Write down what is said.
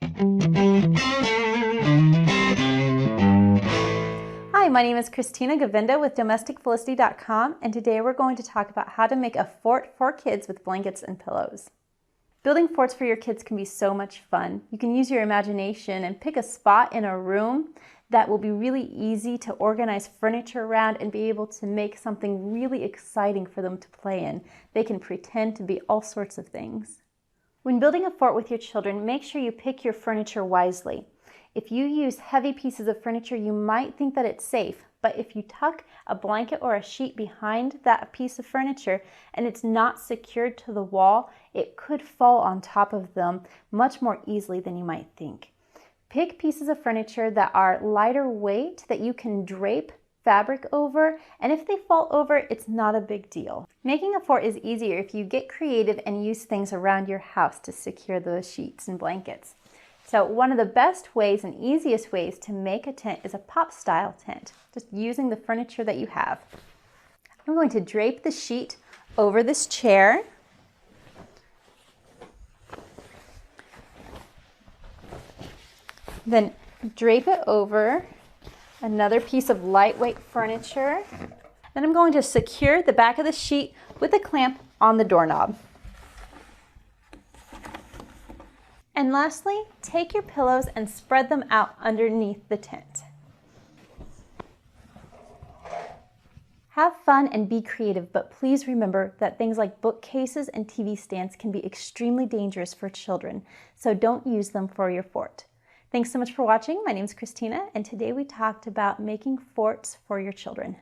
Hi, my name is Christina Govinda with DomesticFelicity.com, and today we're going to talk about how to make a fort for kids with blankets and pillows. Building forts for your kids can be so much fun. You can use your imagination and pick a spot in a room that will be really easy to organize furniture around and be able to make something really exciting for them to play in. They can pretend to be all sorts of things. When building a fort with your children, make sure you pick your furniture wisely. If you use heavy pieces of furniture, you might think that it's safe, but if you tuck a blanket or a sheet behind that piece of furniture and it's not secured to the wall, it could fall on top of them much more easily than you might think. Pick pieces of furniture that are lighter weight that you can drape fabric over, and if they fall over, it's not a big deal. Making a fort is easier if you get creative and use things around your house to secure those sheets and blankets. So one of the best ways and easiest ways to make a tent is a pop-style tent, just using the furniture that you have. I'm going to drape the sheet over this chair. Then drape it over another piece of lightweight furniture. Then I'm going to secure the back of the sheet with a clamp on the doorknob. And lastly, take your pillows and spread them out underneath the tent. Have fun and be creative, but please remember that things like bookcases and TV stands can be extremely dangerous for children, so don't use them for your fort. Thanks so much for watching. My name is Christina, and today we talked about making forts for your children.